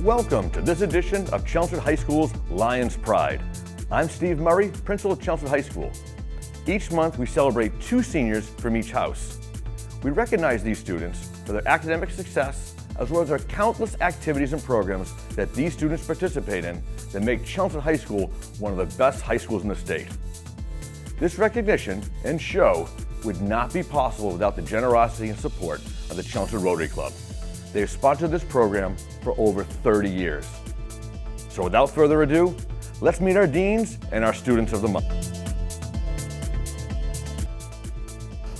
Welcome to this edition of Chelmsford High School's Lions Pride. I'm Steve Murray, principal of Chelmsford High School. Each month we celebrate 2 seniors from each house. We recognize these students for their academic success as well as their countless activities and programs that these students participate in that make Chelmsford High School one of the best high schools in the state. This recognition and show would not be possible without the generosity and support of the Chelmsford Rotary Club. They have sponsored this program for over 30 years. So without further ado, let's meet our deans and our students of the month.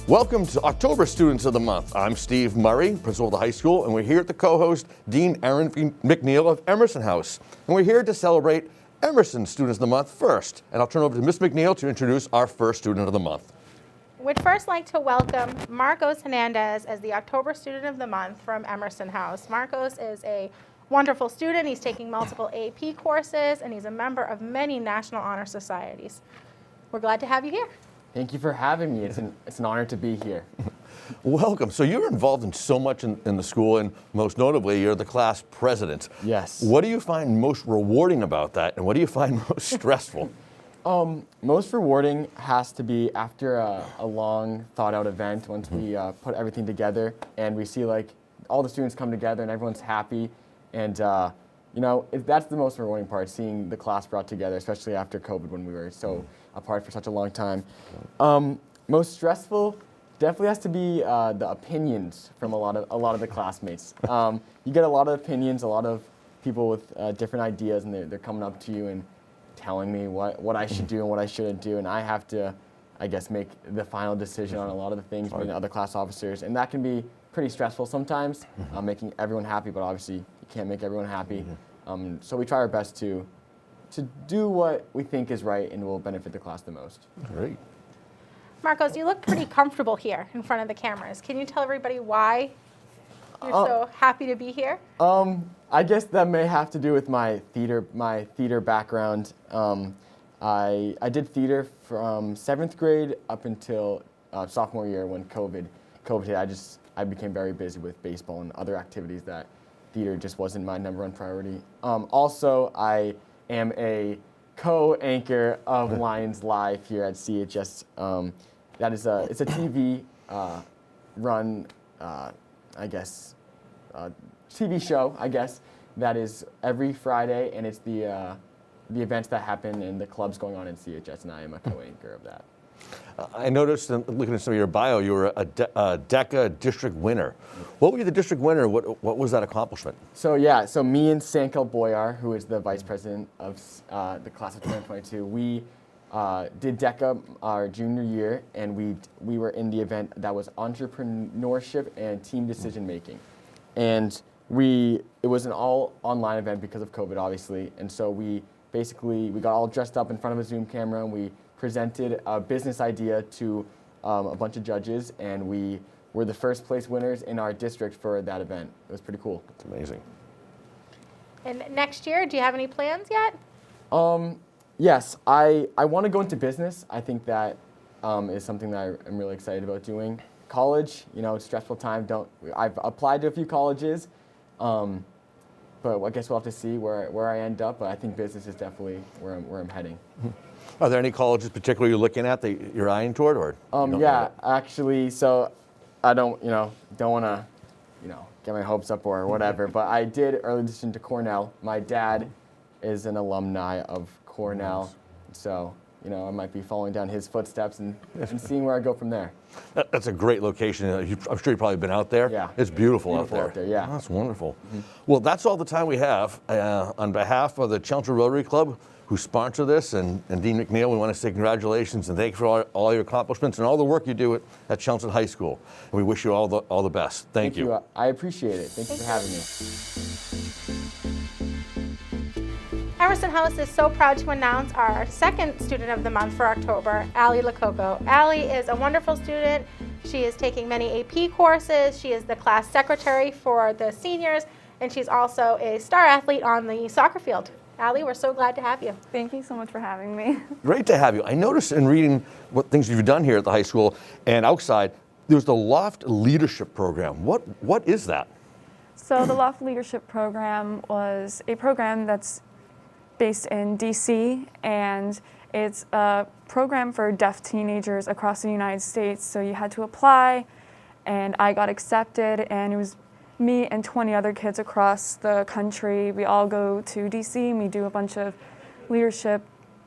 Welcome to October Students of the Month. I'm Steve Murray, principal of the high school, and we're here at the co-host, Dean Erin MacNeil of Emerson House. And we're here to celebrate Emerson Students of the Month first. And I'll turn over to Ms. MacNeil to introduce our first Student of the Month. We'd first like to welcome Marcos Hernandez as the October Student of the Month from Emerson House. Marcos is a wonderful student. He's taking multiple AP courses, and he's a member of many National Honor Societies. We're glad to have you here. Thank you for having me. It's an honor to be here. Welcome. So you're involved in so much in the school, and most notably, you're the class president. Yes. What do you find most rewarding about that, and what do you find most stressful? Most rewarding has to be after a long thought-out event, once we put everything together and we see like all the students come together and everyone's happy, and that's the most rewarding part, seeing the class brought together, especially after COVID when we were so apart for such a long time. Most stressful definitely has to be the opinions from a lot of the classmates. You get a lot of opinions, a lot of people with different ideas, and they're coming up to you and telling me what I should do and what I shouldn't do, and I have to, I guess, make the final decision on a lot of the things between the other class officers, and that can be pretty stressful sometimes, making everyone happy, but obviously you can't make everyone happy. So we try our best to do what we think is right and will benefit the class the most. Great. Marcos, you look pretty comfortable here in front of the cameras. Can you tell everybody why you're so happy to be here? I guess that may have to do with my theater background. I did theater from 7th grade up until sophomore year when COVID hit. I became very busy with baseball and other activities that theater just wasn't my #1 priority. Also, I am a co-anchor of Lions Live here at CHS. It's a TV run, TV show, I guess, that is every Friday, and it's the events that happen in the clubs going on in CHS, and I am a co-anchor of that. I noticed, looking at some of your bio, you were a DECA district winner. What were you the district winner? What was that accomplishment? So me and Sankel Boyar, who is the vice president of the class of 2022, we did DECA our junior year, and we were in the event that was entrepreneurship and team decision making. And it was an all online event because of COVID, obviously. And so we got all dressed up in front of a Zoom camera, and we presented a business idea to a bunch of judges, and we were the first place winners in our district for that event. It was pretty cool. That's amazing. And next year, do you have any plans yet? Yes, I want to go into business. I think that is something that I'm really excited about doing. College, it's a stressful time. I've applied to a few colleges, but I guess we'll have to see where I end up. But I think business is definitely where I'm heading. Are there any colleges particularly you're looking at that you're eyeing toward, or? Actually, so I don't want to, get my hopes up or whatever. But I did early decision to Cornell. My dad is an alumni of Cornell, so I might be following down his footsteps and seeing where I go from there. That's a great location. I'm sure you've probably been out there. Yeah. It's beautiful out there. Yeah. Oh, that's wonderful. Well, that's all the time we have. On behalf of the Chelmsford Rotary Club, who sponsor this, and Dean MacNeil, we want to say congratulations and thank you for all your accomplishments and all the work you do at Chelmsford High School. And we wish you all the best. Thank you. I appreciate it. Thank you for having me. Emerson House is so proud to announce our second Student of the Month for October, LoCoco. Allie is a wonderful student. She is taking many AP courses. She is the class secretary for the seniors, and she's also a star athlete on the soccer field. Allie, we're so glad to have you. Thank you so much for having me. Great to have you. I noticed in reading what things you've done here at the high school and outside, there's the Loft Leadership Program. What is that? So the Lawful Leadership Program was a program that's based in DC, and it's a program for deaf teenagers across the United States. So you had to apply, and I got accepted, and it was me and 20 other kids across the country. We all go to DC, and we do a bunch of leadership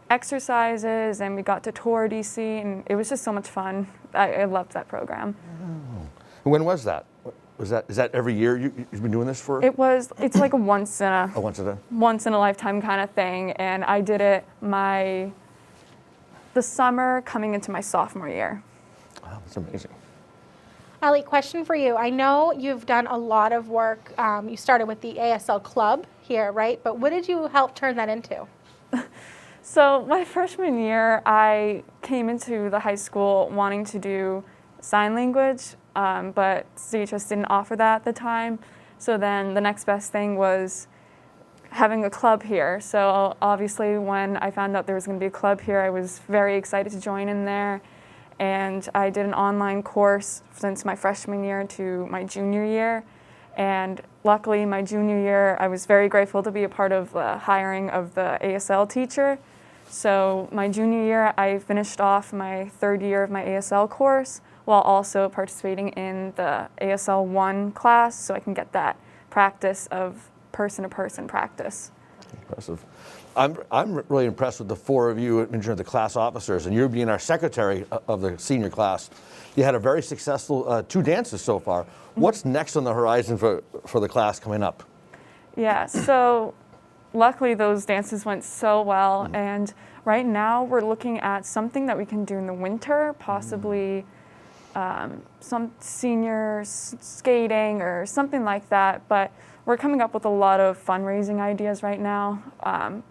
exercises, and we got to tour DC, and it was just so much fun. I loved that program. Oh. When was that? Is that every year you've been doing this for? It's like a once in a lifetime kind of thing, and I did it the summer coming into my sophomore year. Wow, that's amazing. Ali, question for you. I know you've done a lot of work. You started with the ASL club here, right? But what did you help turn that into? So my freshman year, I came into the high school wanting to do sign language, but CHS didn't offer that at the time. So then the next best thing was having a club here. So obviously when I found out there was going to be a club here, I was very excited to join in there. And I did an online course since my freshman year to my junior year. And luckily my junior year, I was very grateful to be a part of the hiring of the ASL teacher. So my junior year, I finished off my third year of my ASL course while also participating in the ASL 1 class, so I can get that practice of person-to-person practice. Impressive. I'm really impressed with the four of you in terms of the class officers, and you being our secretary of the senior class. You had a very successful 2 dances so far. What's next on the horizon for the class coming up? Yeah, so luckily those dances went so well, and right now we're looking at something that we can do in the winter, possibly some senior skating or something like that, but we're coming up with a lot of fundraising ideas right now.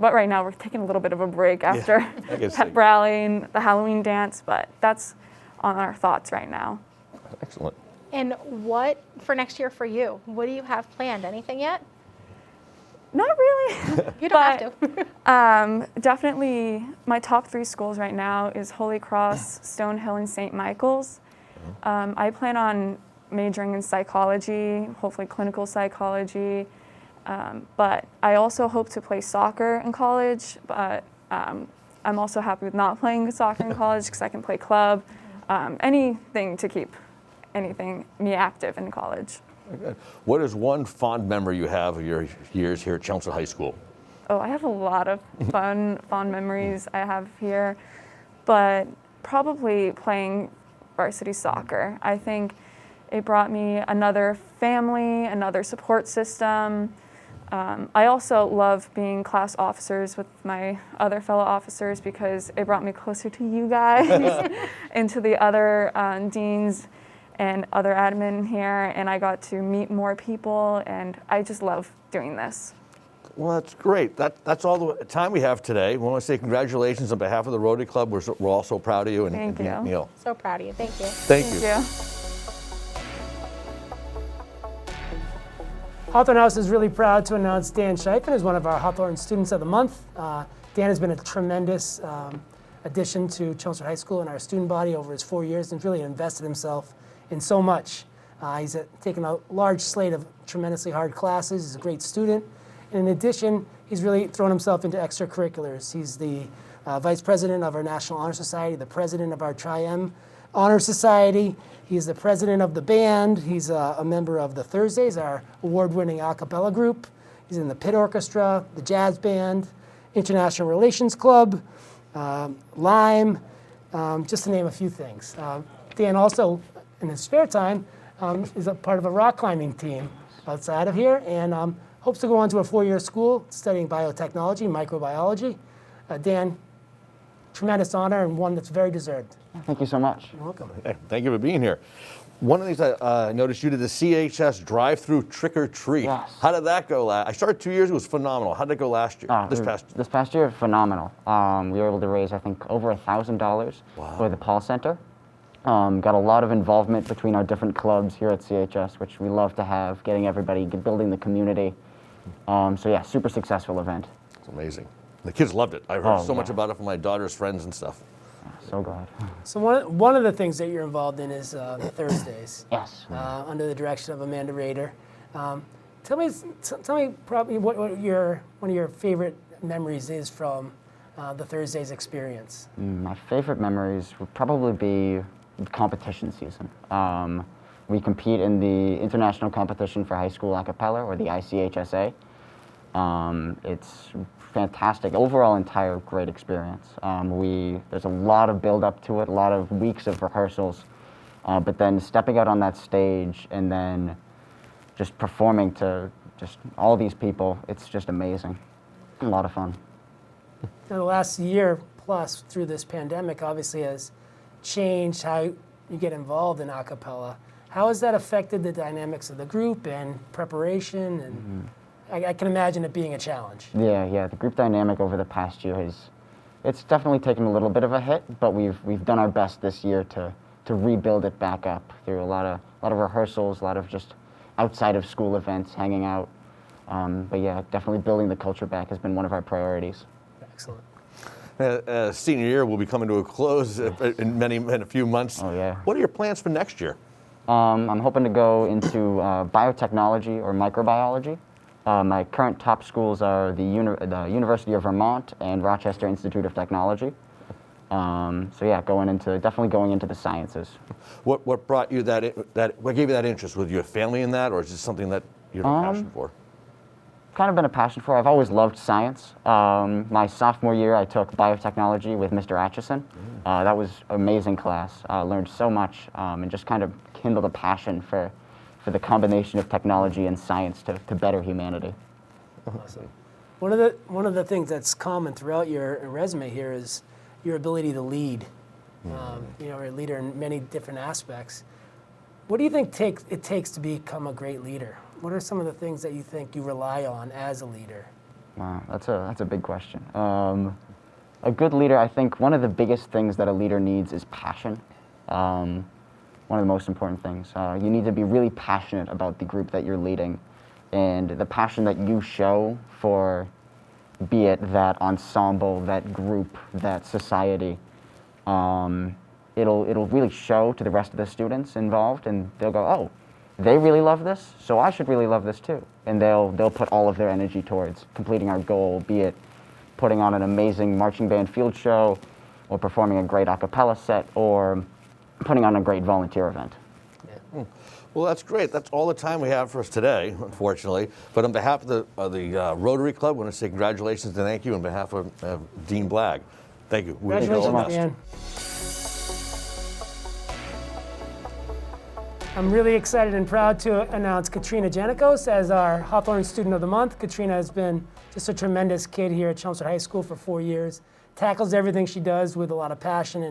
But right now we're taking a little bit of a break after pep rally and the Halloween dance, but that's on our thoughts right now. Excellent. And what for next year for you? What do you have planned? Anything yet? Not really. You don't have to. Definitely my top 3 schools right now is Holy Cross, Stonehill, and St. Michael's. I plan on majoring in psychology, hopefully clinical psychology, but I also hope to play soccer in college, but I'm also happy with not playing soccer in college because I can play club, anything to keep me active in college. Good. What is one fond memory you have of your years here at Chelmsford High School? Oh, I have a lot of fond memories I have here, but probably playing varsity soccer. I think it brought me another family, another support system. I also love being class officers with my other fellow officers because it brought me closer to you guys and to the other deans and other admin here, and I got to meet more people, and I just love doing this. Well, that's great. That's all the time we have today. We want to say congratulations on behalf of the Rotary Club. We're all so proud of you. And Thank you. MacNeil. So proud of you. Thank you. Thank you. Hawthorne House is really proud to announce Dan Schiefen as one of our Hawthorne Students of the Month. Dan has been a tremendous addition to Chelmsford High School and our student body over his 4 years and really invested himself in so much. He's taken a large slate of tremendously hard classes. He's a great student. And in addition, he's really thrown himself into extracurriculars. He's the vice president of our National Honor Society, the president of our Tri-M Honor Society. He's the president of the band. He's a member of the Thursdays, our award-winning a cappella group. He's in the pit orchestra, the jazz band, International Relations Club, Lime, just to name a few things. Dan also, in his spare time, is a part of a rock climbing team outside of here, and hopes to go on to a 4-year school studying biotechnology, microbiology. Dan, tremendous honor and one that's very deserved. Thank you so much. You're welcome. Hey, thank you for being here. One of the things I noticed you did the CHS drive-through trick-or-treat. Yes. How did that go? I started 2 years ago. It was phenomenal. How did it go last year? This past year, phenomenal. We were able to raise, I think, over $1,000 for the Paul Center. Got a lot of involvement between our different clubs here at CHS, which we love to have, getting everybody, building the community. So yeah, super successful event. It's amazing. The kids loved it. I heard so much about it from my daughter's friends and stuff. So glad. So one of the things that you're involved in is the Thursdays. Yes. Under the direction of Amanda Rader. Tell me probably what one of your favorite memories is from the Thursday's experience. My favorite memories would probably be the competition season. We compete in the International Competition for High School A Cappella, or the ICHSA. It's fantastic. Overall, entire great experience. There's a lot of build up to it, a lot of weeks of rehearsals, but then stepping out on that stage and then just performing to just all these people, it's just amazing. A lot of fun. Now, the last year plus through this pandemic obviously has changed how you get involved in a cappella. How has that affected the dynamics of the group and preparation? And I can imagine it being a challenge. Yeah. The group dynamic over the past year it's definitely taken a little bit of a hit, but we've done our best this year to rebuild it back up through a lot of rehearsals, a lot of just outside of school events, hanging out. But yeah, definitely building the culture back has been one of our priorities. Excellent. Senior year will be coming to a close in a few months. Oh yeah. What are your plans for next year? I'm hoping to go into biotechnology or microbiology. My current top schools are the University of Vermont and Rochester Institute of Technology. So yeah, definitely going into the sciences. What brought you what gave you that interest? Was your family in that, or is it something that you have a passion for? Kind of been a passion for. I've always loved science. My sophomore year, I took biotechnology with Mr. Atchison. That was an amazing class. Learned so much and just kind of kindled a passion for the combination of technology and science to better humanity. Awesome. One of the things that's common throughout your resume here is your ability to lead. You're a leader in many different aspects. What do you think it takes to become a great leader? What are some of the things that you think you rely on as a leader? Wow, that's a big question. A good leader, I think one of the biggest things that a leader needs is passion. One of the most important things. You need to be really passionate about the group that you're leading, and the passion that you show for, be it that ensemble, that group, that society, it'll really show to the rest of the students involved, and they'll go, oh, they really love this, so I should really love this too. And they'll put all of their energy towards completing our goal, be it putting on an amazing marching band field show, or performing a great a cappella set, or putting on a great volunteer event. Yeah. Well, that's great. That's all the time we have for us today, unfortunately. But on behalf of the Rotary Club, I want to say congratulations and thank you on behalf of Dean Blagg. Thank you. Congratulations, Dan. I'm really excited and proud to announce Katrina Janekos as our Hawthorne Student of the Month. Katrina has been just a tremendous kid here at Chelmsford High School for 4 years. Tackles everything she does with a lot of passion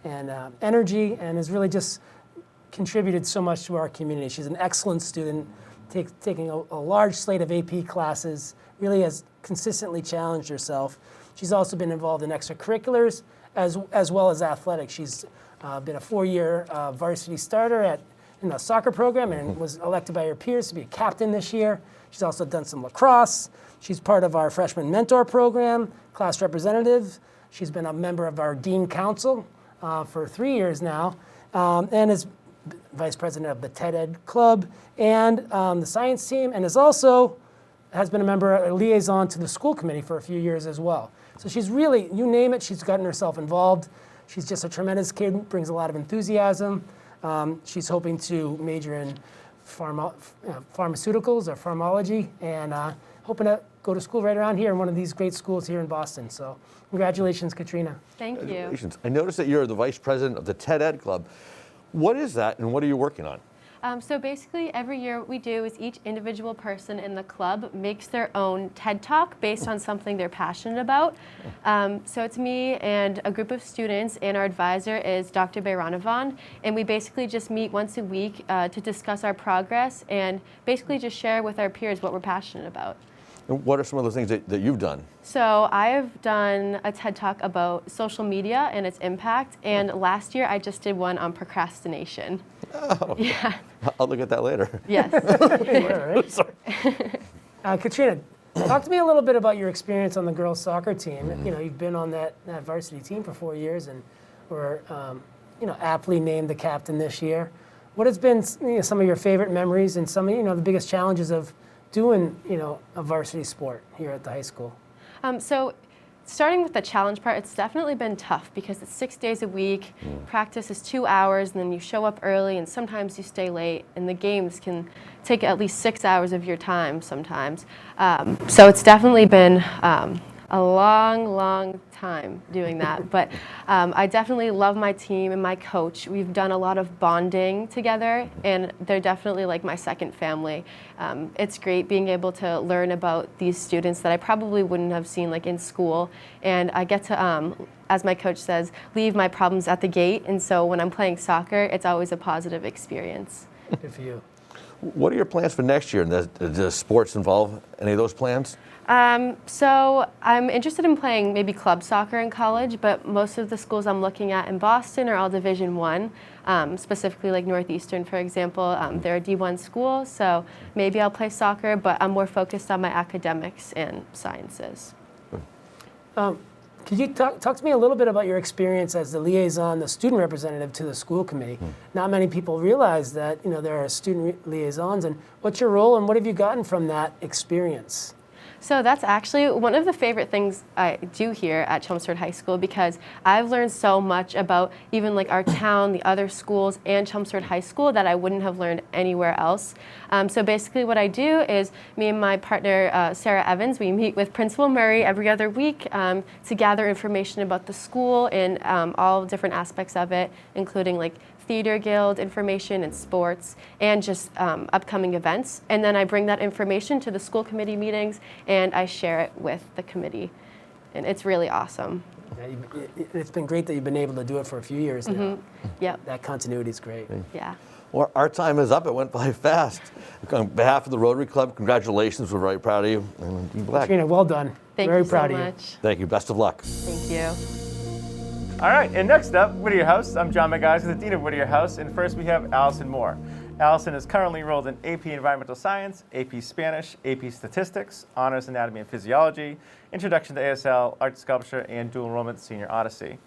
and energy, and has really just contributed so much to our community. She's an excellent student, taking a large slate of AP classes, really has consistently challenged herself. She's also been involved in extracurriculars as well as athletics. She's been a 4-year varsity starter in the soccer program and was elected by her peers to be a captain this year. She's also done some lacrosse. She's part of our freshman mentor program, class representative. She's been a member of our dean council for 3 years now, and is vice president of the TED Ed Club and the science team, and has been a member, a liaison to the school committee for a few years as well. So she's really, you name it, she's gotten herself involved. She's just a tremendous kid, brings a lot of enthusiasm. She's hoping to major in pharmaceuticals or pharmacology, and hoping to go to school right around here in one of these great schools here in Boston. So congratulations, Katrina. Thank you. Congratulations. I noticed that you're the vice president of the TED Ed Club. What is that, and what are you working on? So basically, every year what we do is each individual person in the club makes their own TED Talk based on something they're passionate about. So it's me and a group of students, and our advisor is Dr. Bayranavan, and we basically just meet once a week to discuss our progress and basically just share with our peers what we're passionate about. And what are some of the things that you've done? So I have done a TED Talk about social media and its impact, and last year I just did one on procrastination. Oh, yeah. I'll look at that later. Yes. Katrina, talk to me a little bit about your experience on the girls' soccer team. You know, you've been on that varsity team for 4 years, and were aptly named the captain this year. What has been some of your favorite memories and some of the biggest challenges of doing, a varsity sport here at the high school? So starting with the challenge part, it's definitely been tough because it's 6 days a week, practice is 2 hours, and then you show up early and sometimes you stay late, and the games can take at least 6 hours of your time sometimes. So it's definitely been a long time doing that, but I definitely love my team and my coach. We've done a lot of bonding together, and they're definitely like my second family. It's great being able to learn about these students that I probably wouldn't have seen like in school, and I get to, as my coach says, leave my problems at the gate, and so when I'm playing soccer, it's always a positive experience. Good for you. What are your plans for next year? Does sports involve any of those plans? So I'm interested in playing maybe club soccer in college, but most of the schools I'm looking at in Boston are all Division I, specifically like Northeastern, for example. They're a D1 school, so maybe I'll play soccer, but I'm more focused on my academics and sciences. Could you talk to me a little bit about your experience as the liaison, the student representative to the school committee? Not many people realize that there are student liaisons, and what's your role and what have you gotten from that experience? So that's actually one of the favorite things I do here at Chelmsford High School, because I've learned so much about even like our town, the other schools, and Chelmsford High School that I wouldn't have learned anywhere else. So basically what I do is me and my partner, Sarah Evans, we meet with Principal Murray every other week to gather information about the school and all different aspects of it, including like Theater Guild information and sports and just upcoming events. And then I bring that information to the school committee meetings and I share it with the committee. And it's really awesome. Yeah, it's been great that you've been able to do it for a few years now. Yep. That continuity is great. Yeah. Well, our time is up. It went by fast. On behalf of the Rotary Club, congratulations. We're very proud of you. And Blagg. Katrina, well done. Thank Very you proud so of you. much. Thank you. Best of luck. Thank you. All right, and next up, Whittier House. I'm John MacIsaac, the Dean of Whittier House, and first we have Allison Moore. Allison is currently enrolled in AP Environmental Science, AP Spanish, AP Statistics, Honors Anatomy and Physiology, Introduction to ASL, Art Sculpture, and Dual Enrollment Senior Odyssey.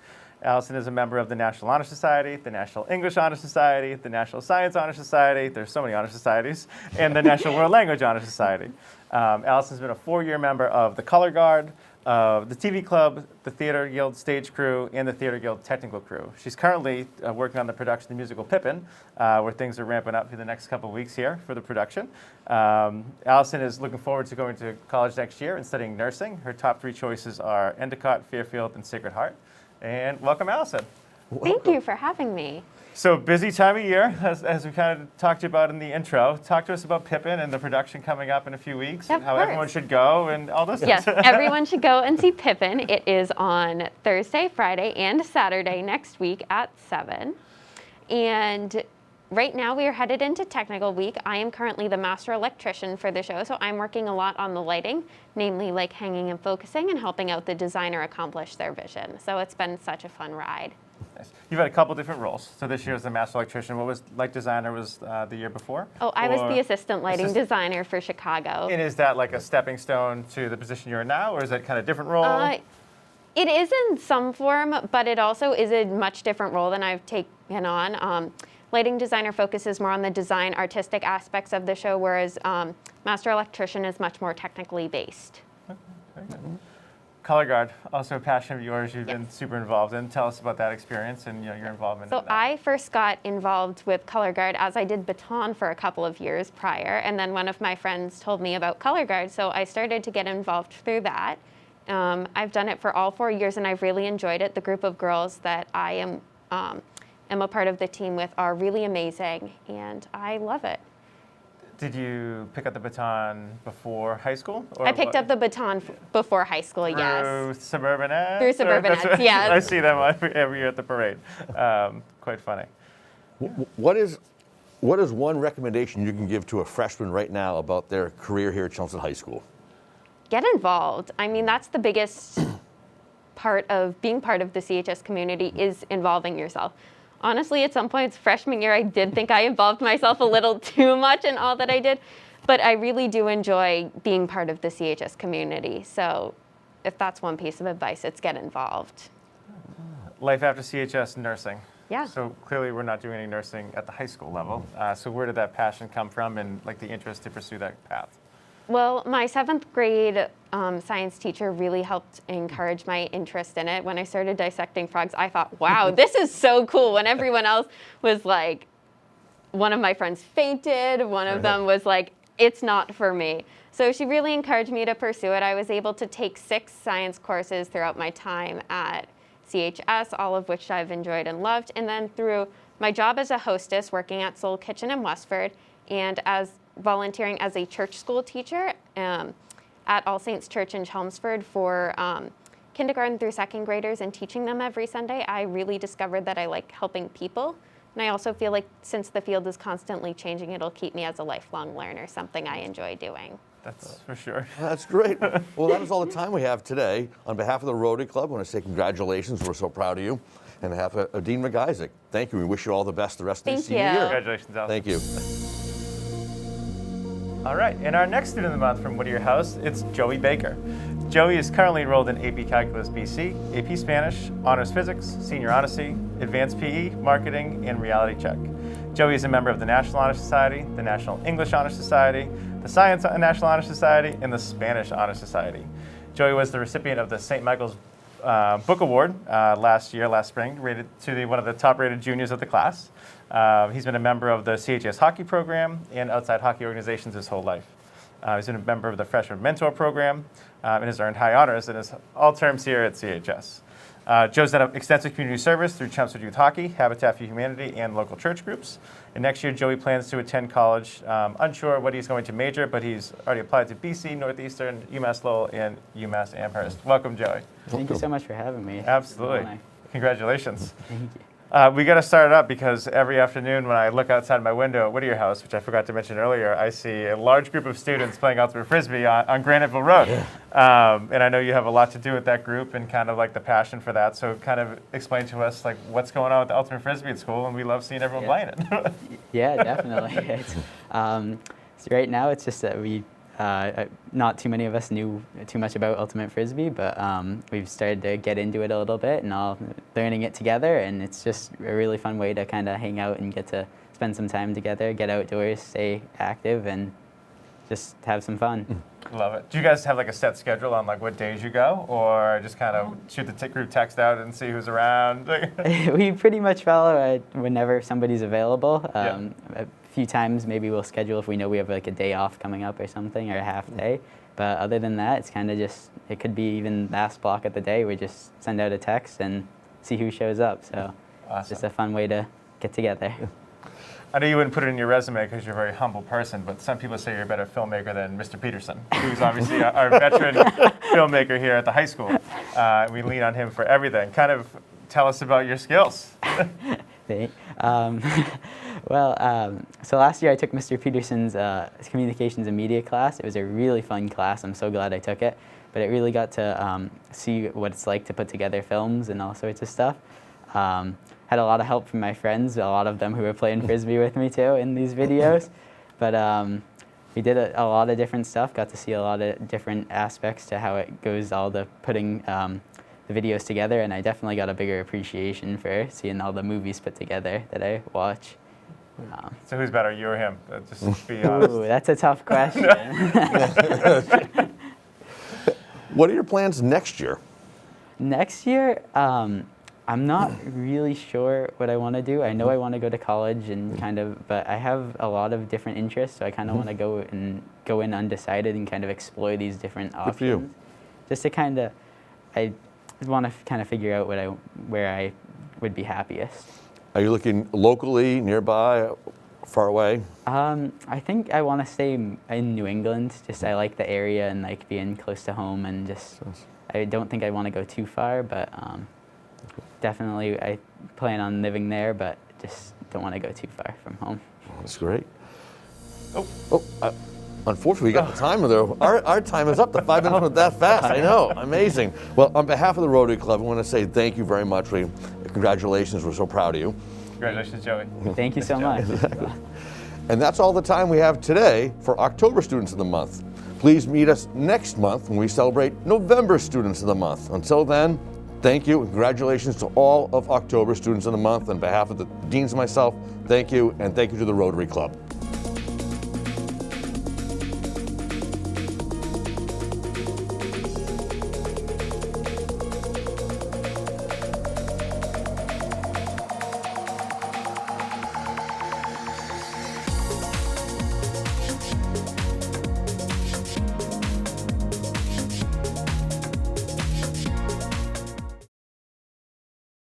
Allison is a member of the National Honor Society, the National English Honor Society, the National Science Honor Society, there's so many honor societies, and the National World Language Honor Society. Allison's been a 4-year member of the Color Guard, the TV Club, the Theater Guild Stage Crew, and the Theater Guild Technical Crew. She's currently working on the production of the musical Pippin, where things are ramping up for the next couple of weeks here for the production. Allison is looking forward to going to college next year and studying nursing. Her top 3 choices are Endicott, Fairfield, and Sacred Heart. And welcome, Allison. Thank you for having me. So busy time of year, as we kind of talked about in the intro. Talk to us about Pippin and the production coming up in a few weeks, Of and how course. everyone should go and all this Yes, stuff. everyone should go and see Pippin. It is on Thursday, Friday, and Saturday next week at 7. And right now we are headed into technical week. I am currently the master electrician for the show, so I'm working a lot on the lighting, namely like hanging and focusing and helping out the designer accomplish their vision. So it's been such a fun ride. Nice. You've had a couple different roles. So this year as the master electrician. What was light designer was the year before? Oh, I was Or the assistant lighting designer for Chicago. And is that like a stepping stone to the position you're in now, or is that kind of different role? It is in some form, but it also is a much different role than I've taken on. Lighting designer focuses more on the design, artistic aspects of the show, whereas master electrician is much more technically based. Very good. Color Guard, also a passion of yours. You've been super involved in. Tell us about that experience and your involvement So in that. I first got involved with Color Guard as I did baton for a couple of years prior, and then one of my friends told me about Color Guard, so I started to get involved through that. I've done it for all 4 years, and I've really enjoyed it. The group of girls that I am a part of the team with are really amazing, and I love it. Did you pick up the baton before high school? Or I picked up the baton before high school, through yes. Suburban Eds? Through Suburban That's Eds, what- yes. I see them every year at the parade. Quite funny. What is one recommendation you can give to a freshman right now about their career here at Chelmsford High School? Get involved. I mean, that's the biggest part of being part of the CHS community is involving yourself. Honestly, at some points, freshman year, I did think I involved myself a little too much in all that I did, but I really do enjoy being part of the CHS community. So if that's one piece of advice, it's get involved. Life after CHS nursing. Yeah. So clearly we're not doing any nursing at the high school level. So where did that passion come from and like the interest to pursue that path? Well, my 7th grade science teacher really helped encourage my interest in it. When I started dissecting frogs, I thought, wow, this is so cool. When everyone else was like, one of my friends fainted, one of them was like, it's not for me. So she really encouraged me to pursue it. I was able to take 6 science courses throughout my time at CHS, all of which I've enjoyed and loved. And then through my job as a hostess working at Soul Kitchen in Westford and as volunteering as a church school teacher at All Saints Church in Chelmsford for kindergarten through 2nd graders and teaching them every Sunday, I really discovered that I like helping people. And I also feel like since the field is constantly changing, it'll keep me as a lifelong learner, something I enjoy doing. That's for sure. That's great. Well, that is all the time we have today. On behalf of the Rotary Club, I want to say congratulations. We're so proud of you. And on behalf of Dean MacIsaac, thank you. We wish you all the best the rest of the senior year. Congratulations, Allison. Thank you. All right, and our next student of the month from Whittier House, it's Joey Baker. Joey is currently enrolled in AP Calculus BC, AP Spanish, Honors Physics, Senior Honesty, Advanced PE, Marketing, and Reality Check. Joey is a member of the National Honor Society, the National English Honor Society, the Science National Honor Society, and the Spanish Honor Society. Joey was the recipient of the St. Michael's Book Award last spring, rated to one of the top-rated juniors of the class. He's been a member of the CHS hockey program and outside hockey organizations his whole life. He's been a member of the Freshman Mentor Program and has earned high honors in all terms here at CHS. Joe's done extensive community service through Chelmsford Youth Hockey, Habitat for Humanity, and local church groups. And next year, Joey plans to attend college. Unsure what he's going to major, but he's already applied to BC, Northeastern, UMass Lowell, and UMass Amherst. Welcome, Joey. Thank you so much for having me. Absolutely. Congratulations. Thank you. We got to start it up because every afternoon when I look outside my window at Whittier House, which I forgot to mention earlier, I see a large group of students playing ultimate frisbee on Graniteville Road. And I know you have a lot to do with that group and kind of like the passion for that. So kind of explain to us like what's going on with the ultimate frisbee at school, and we love seeing everyone playing it. Yeah, definitely. So right now it's just that we not too many of us knew too much about ultimate frisbee, but we've started to get into it a little bit and all learning it together, and it's just a really fun way to kind of hang out and get to spend some time together, get outdoors, stay active, and just have some fun. Love it. Do you guys have like a set schedule on like what days you go, or just kind of shoot the group text out and see who's around? We pretty much follow whenever somebody's available. Yeah. A few times maybe we'll schedule if we know we have like a day off coming up or something, or a half day. But other than that, it's kind of just, it could be even last block of the day. We just send out a text and see who shows up. So It's just a fun way to get together. I know you wouldn't put it in your resume because you're a very humble person, but some people say you're a better filmmaker than Mr. Peterson, who's obviously our veteran filmmaker here at the high school. We lean on him for everything. Kind of tell us about your skills. So last year I took Mr. Peterson's communications and media class. It was a really fun class. I'm so glad I took it. But it really got to see what it's like to put together films and all sorts of stuff. Had a lot of help from my friends, a lot of them who were playing frisbee with me too in these videos. But we did a lot of different stuff, got to see a lot of different aspects to how it goes, all the putting the videos together, and I definitely got a bigger appreciation for seeing all the movies put together that I watch. So who's better, you or him? Just be honest. Ooh, that's a tough question. What are your plans next year? Next year, I'm not really sure what I want to do. I know I want to go to college and but I have a lot of different interests, so I kind of want to go in undecided and kind of explore these different options. Good for you. Just to I want to kind of figure out where I would be happiest. Are you looking locally, nearby, far away? I think I want to stay in New England. Just I like the area and like being close to home, and just I don't think I want to go too far, but definitely I plan on living there, but just don't want to go too far from home. That's great. Unfortunately, we got the time though. Our time is up. The 5 minutes went that fast. I know. Amazing. Well, on behalf of the Rotary Club, I want to say thank you very much. Congratulations. We're so proud of you. Congratulations, Joey. Thank you so much. And that's all the time we have today for October Students of the Month. Please meet us next month when we celebrate November Students of the Month. Until then, thank you. Congratulations to all of October Students of the Month. On behalf of the deans and myself, thank you, and thank you to the Rotary Club.